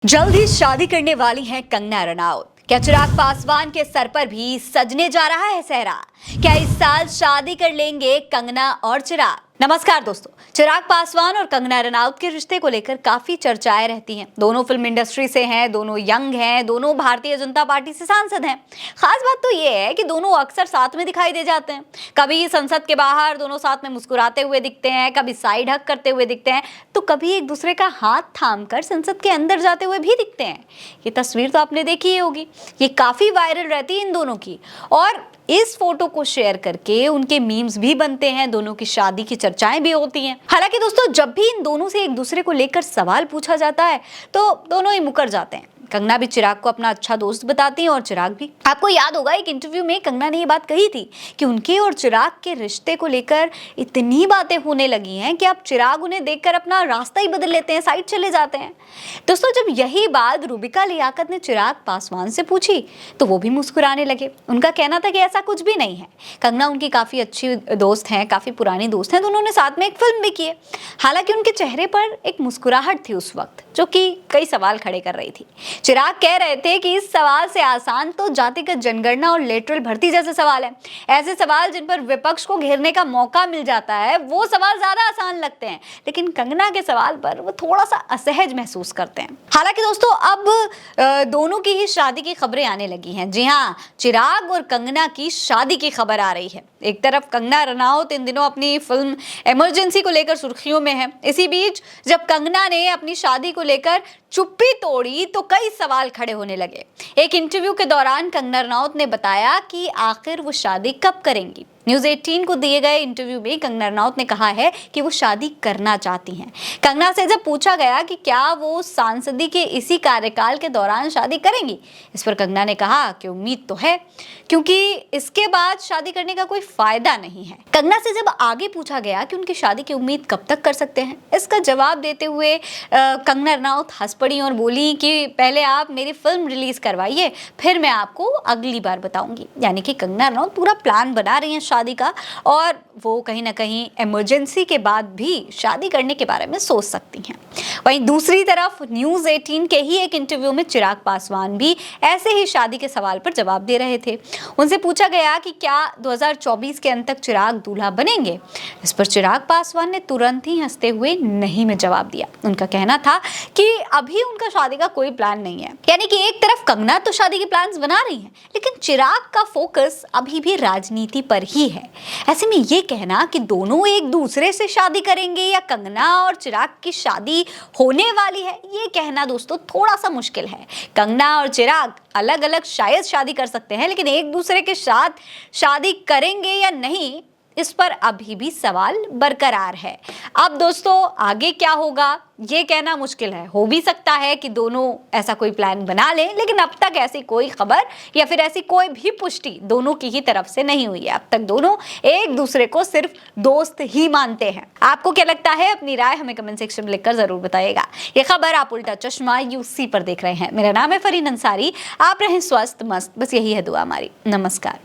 जल्द ही शादी करने वाली हैं कंगना रनौत। क्या चिराग पासवान के सर पर भी सजने जा रहा है सेहरा? क्या इस साल शादी कर लेंगे कंगना और चिराग? नमस्कार दोस्तों, चिराग पासवान और कंगना रनौत के रिश्ते को लेकर काफी चर्चाएं रहती हैं। दोनों फिल्म इंडस्ट्री से हैं, दोनों यंग हैं, दोनों भारतीय जनता पार्टी से सांसद हैं। खास बात तो ये है कि दोनों अक्सर साथ में दिखाई दे जाते हैं। कभी संसद के बाहर दोनों साथ में मुस्कुराते हुए दिखते हैं, कभी साइड हग करते हुए दिखते हैं, तो कभी एक दूसरे का हाथ थामकर संसद के अंदर जाते हुए भी दिखते हैं। ये तस्वीर तो आपने देखी ही होगी, ये काफी वायरल रहती है इन दोनों की, और इस फोटो को शेयर करके उनके मीम्स भी बनते हैं, दोनों की शादी की चर्चाएं भी होती हैं। हालांकि दोस्तों, जब भी इन दोनों से एक दूसरे को लेकर सवाल पूछा जाता है तो दोनों ही मुकर जाते हैं। कंगना भी चिराग को अपना अच्छा दोस्त बताती हैं और चिराग भी। आपको याद होगा, एक इंटरव्यू में कंगना ने ये बात कही थी कि उनके और चिराग के रिश्ते को लेकर इतनी बातें होने लगी हैं कि अब चिराग उन्हें देखकर अपना रास्ता ही बदल लेते हैं, साइड चले जाते हैं। दोस्तों, जब यही बात रूबिका लियाकत ने चिराग पासवान से पूछी तो वो भी मुस्कुराने लगे। उनका कहना था कि ऐसा कुछ भी नहीं है। कंगना उनकी काफी अच्छी दोस्त हैं, काफी पुरानी दोस्त हैं, तो उन्होंने साथ में एक फिल्म भी की है। हालांकि उनके चेहरे पर एक मुस्कुराहट थी उस वक्त, जो कि कई सवाल खड़े कर रही थी। चिराग कह रहे थे कि इस सवाल से आसान तो जातिगत जनगणना और लेटरल भर्ती जैसे सवाल है। ऐसे सवाल जिन पर विपक्ष को घेरने का मौका मिल जाता है, वो सवाल ज्यादा आसान लगते हैं, लेकिन कंगना के सवाल पर वो थोड़ा सा असहज महसूस करते हैं। हालांकि दोस्तों, अब दोनों की ही शादी की खबरें आने लगी हैं। जी हाँ, चिराग और कंगना की शादी की खबर आ रही है। एक तरफ कंगना रनौत इन दिनों अपनी फिल्म इमरजेंसी को लेकर सुर्खियों में है। इसी बीच जब कंगना ने अपनी शादी को लेकर चुप्पी तोड़ी तो कई सवाल खड़े होने लगे। एक इंटरव्यू के दौरान कंगना रनौत ने बताया कि आखिर वो शादी कब करेंगी। न्यूज़ 18 को दिए गए इंटरव्यू में कंगना रनौत ने कहा है कि वो शादी करना चाहती हैं। कंगना से जब पूछा गया कि क्या वो सांसदी के इसी कार्यकाल के दौरान शादी करेंगी, इस पर कंगना ने कहा कि उम्मीद तो है, क्योंकि इसके बाद शादी करने का कोई फायदा नहीं है। कंगना से जब आगे पूछा गया कि उनकी शादी की उम्मीद कब तक कर सकते हैं, इसका जवाब देते हुए कंगना रनौत हंस पड़ी और बोली कि पहले आप मेरी फिल्म रिलीज करवाइए, फिर मैं आपको अगली बार बताऊंगी। यानी कि कंगना रनौत पूरा प्लान बना रही हैं शादी का, और वो कहीं ना कहीं इमरजेंसी के बाद भी शादी करने के बारे में सोच सकती हैं। वहीं दूसरी तरफ न्यूज़ 18 के ही एक इंटरव्यू में चिराग पासवान भी ऐसे ही शादी के सवाल पर जवाब दे रहे थे। उनसे पूछा गया कि क्या 2024 के अंत तक चिराग दूल्हा बनेंगे। इस पर चिराग पासवान ने तुरंत ही हंसते हुए नहीं में जवाब दिया। उनका कहना था कि अभी उनका शादी का कोई प्लान नहीं है। यानी कि एक तरफ कंगना तो शादी के प्लान्स बना रही हैं, लेकिन चिराग का फोकस अभी भी राजनीति पर ही है। ऐसे में ये कहना कि दोनों एक दूसरे से शादी करेंगे या कंगना और चिराग की शादी होने वाली है, ये कहना दोस्तों थोड़ा सा मुश्किल है। कंगना और चिराग अलग अलग शायद शादी कर सकते हैं, लेकिन एक दूसरे के साथ शादी करेंगे या नहीं, इस पर अभी भी सवाल बरकरार है। अब दोस्तों, आगे क्या होगा ये कहना मुश्किल है। हो भी सकता है कि दोनों ऐसा कोई प्लान बना लें, लेकिन अब तक ऐसी कोई खबर या फिर ऐसी कोई भी पुष्टि दोनों की ही तरफ से नहीं हुई है। अब तक दोनों एक दूसरे को सिर्फ दोस्त ही मानते हैं। आपको क्या लगता है? अपनी राय हमें कमेंट सेक्शन में लिखकर जरूर बताइएगा। ये खबर आप उल्टा चश्मा यूसी पर देख रहे हैं। मेरा नाम है फरीन अंसारी। आप रहें स्वस्थ मस्त, बस यही है दुआ हमारी। नमस्कार।